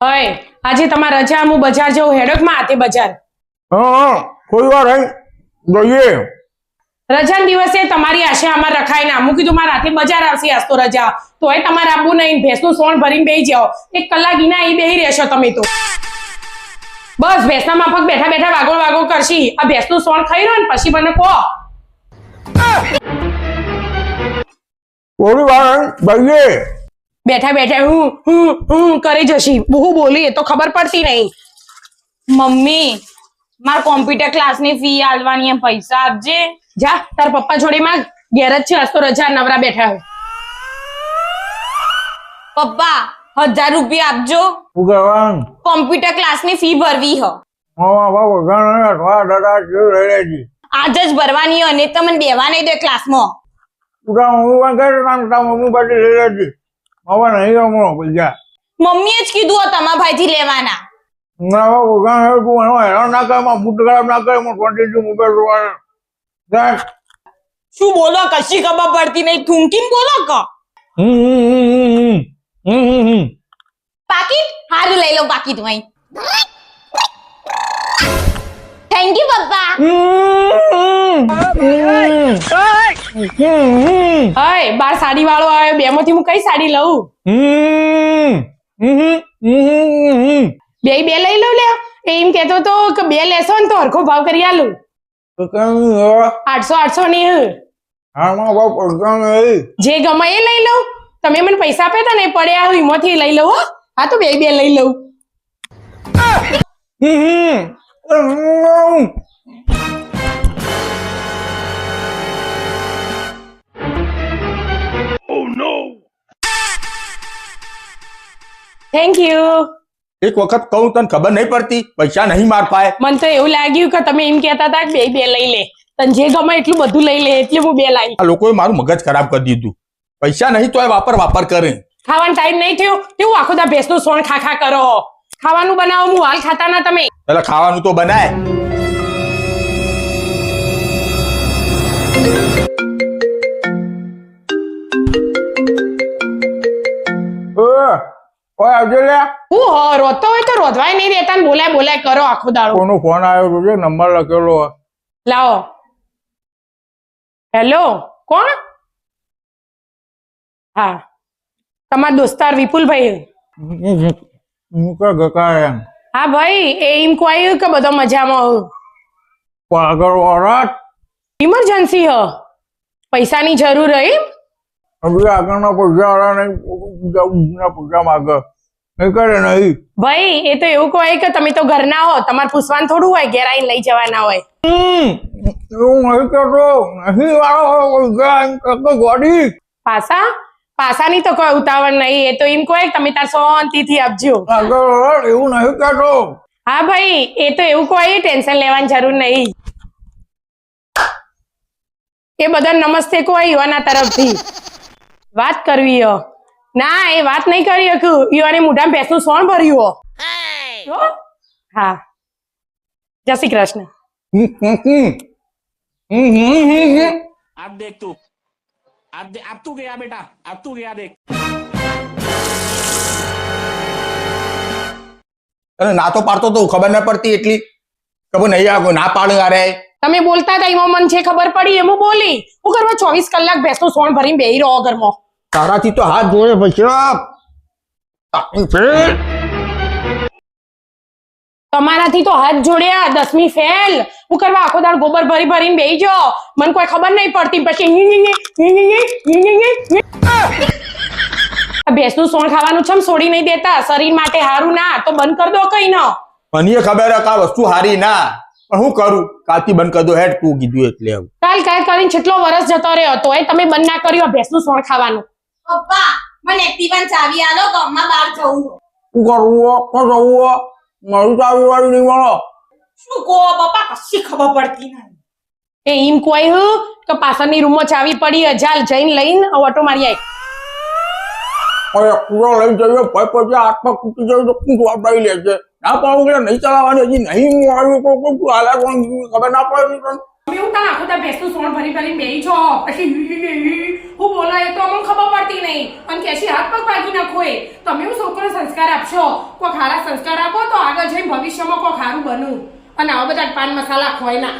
ઓય આજે તમારા રજા હું બજાર જવું હેડકમાં આતે બજાર હા કોઈ વાર અહીં જઈએ. રજાના દિવસે તમારી આશા અમાર રખાય ના. હું કીધું મારા હાથે બજાર આવશે આજ તો રજા તોય તમારે આબુ નહીં. ભેંસનું સોણ ભરીને બેહી જાઓ. 1 કલાક ઈના અહીં બેહી રહેશો તમે તો. બસ ભેંસના માફક બેઠા બેઠા વાગો વાગો કરશી. આ ભેંસનું સોણ ખાઈ રહ્યો ને પછી મને કહો. કોઈ વાર અહીં જઈએ. બેઠા બેઠા હું કરી જશી. બહુ બોલી એ તો ખબર પડતી નહીં. મમ્મી માર કોમ્પ્યુટર ક્લાસની ફી આલવાની હે, પૈસા આપજે. જા તાર પપ્પા જોડે માંગ. ઘેર જ છે આજ તો રજા નવરા બેઠા હોય. પપ્પા 1000 રૂપિયા આપજો. શું કહેવાનું? કોમ્પ્યુટર ક્લાસની ફી ભરવી હ. મામા બાપુ ઘણા થોડા દાદા કેવું લઈ લેજી. આજ જ ભરવાની હ ને તમને બેવા નહીં દે ક્લાસમાં. તું મમ્મી પણ કહે તારા મમ્મી પાછી લઈ લેજી. મામા નહીં હમણાં પૈસા. મમ્મીએ જ કીધું હો તમારા ભાઈથી લેવાના. ના બાપુ ઘણા તું એનો હેરાન ના કરે, માં બુટ ખરાબ ના કરે, માં 22 મોબાઈલ જોવાના. શું બોલો કશી ખબર પડતી નહીં. થૂંકીને બોલો ક પાકીટ હારું લઈ લો પાકીટ વઈ. થેન્ક યુ પપ્પા. હય બાર સાડી વાળો આવ્યો. બેમાંથી હું કઈ સાડી લઉં? બે લઈ લઉં લે. એમ કેતો તો કે 2 લેશો ને તો હરખો ભાવ કરી આલું. તો કેમ 800 ની હા માં બાપુ નહીં. જે ગમે એ લઈ લઉં. તમે મને પૈસા આપ્યા હતા ને એ પડ્યા હોય એમાંથી લઈ લઉં. હો હા તો બે લઈ લઉં. Thank you. એક વખત કહું તને ખબર નહીં પડતી, પૈસા નહીં માર પાય. મને તો એવું લાગ્યું કે તમે એમ કહેતા હતા કે બે લઈ લે. તને જે ગમે એટલું બધું લઈ લે એટલે હું 2 લાવી. આ લોકોએ મારું મગજ ખરાબ કરી દીધું. પૈસા નહીં તો વાપર કરે. ખાવાનો ટાઈમ નહીં થયો કેવું આખો દા ભેંસનું સોણ ખા કરો. ખાવાનું બનાવો હું હાલ ખાતા ના તમે. એટલે ખાવાનું તો બનાય. ઓય આવજે લે. હું રોતો હોય તો રોધવાય નહીં દેતા ને બોલાય કરો આખો દાડો. કોનો ફોન આવ્યો છે? નંબર લખેલો. લાવો. હેલો કોણ? હા તમારા દોસ્તાર વિપુલભાઈ. મુકા ગકા એમ. હા ભાઈ એ એમ કહ્યું કે બધો મજામાં. પાગળ ઓરત. ઇમરજન્સી હ પૈસાની જરૂર રહી. હવે આગળના પૈસા વાળા નહીં પૈસા માગે નહીં કરે નહીં. ભાઈ એ તો એવું કહે કે તમે તો ઘરના હો. તમારે પૂછવાનું થોડું હોય. ઘેર આવીને લઈ જવાના હોય. એવું નહીં કરતો. નહીં વાળો ગોડી. પાસાની તો કોઈ ઉતાવળ નહીં. એ તો એમ કહે તમે તાર શાંતિથી આપજો. આગળ એવું નહીં કરતો. હા ભાઈ એ તો એવું કહે ટેન્શન લેવાની જરૂર નહીં. એ બધા નમસ્તે કહો યુવાના તરફથી વાત કરવી હો. ના એ વાત નહીં કરી શકું. યુવાને મોઢામાં ભેંસનું સોણ ભર્યું હો. હા જય શ્રી કૃષ્ણ. अब देख तू अब तू गया बेटा, अब तू गया देख. અને ના તો પાડતો તો ખબર ન પડતી એટલી ખબર નહીં આવે. ના પાડે અરે તમે બોલતા હતા એમાં મને છે ખબર પડી એમ બોલી. હું કરવા 24 કલાક ભેંસનું સોણ ભરીને બેહી રહો ઘરમાં. તારાથી તો હાથ જોડે પૈસા. તમારાથી તો હાથ જોડ્યા 10મી ફેલ. હું કરવા આખો દાડ ગોબર ભરીને બેહી જાઓ. મને કોઈ ખબર નહીં પડતી પછી ભેંસનું સોણ ખાવાનું છમ છોડી નહીં દેતા. શરીર માટે સારું ના તો બંધ કરી દો. કઈ ના મને ખબર હે કે આ વસ્તુ હારી ના, પણ હું કરું કાલથી બંધ કરી દો. હેડ તું કીધું એટલે કાલ કરીને કેટલો વર્ષ જતો રહ્યો તો એ તમે બંધ ના કર્યો ભેંસનું સોણ ખાવાનું. પપ્પા મને એક્ટિવાની ચાવી આલો, ગામમાં બહાર જવું. શું કરવું? શું જવું? મારું ચાવી વાળી નહીં મળો. શું કહો પપ્પા કશી ખબર પડતી નહીં. એ એમ કહ્યું કે પાછળની રૂમમાં ચાવી પડી. જાલ જઈને લઈને ઓટો મારી આવી. પૂરો લઈ જઈએ પછી હાથમાં કૂટી જાય તો કૂટ વાપરી લે છે. ના પાડું કે નહીં ચલાવવાની હજી નહીં હું આવ્યું તો હાલા ખબર ના પડે. તમે હું તાર આખો દા ભેંસનું સોણ ભરી ભરીને બેહી છો પછી હું બોલો એ તો અમને ખબર પડતી નહીં અને કેસી હાથ પગ ભાગી નાખો એ તમે હું છોકરો સંસ્કાર આપશો કોઈ સારા સંસ્કાર આપો તો આગળ જઈને ભવિષ્યમાં કોઈ સારું બનવું અને આવા બધા પાન મસાલા ખોય ના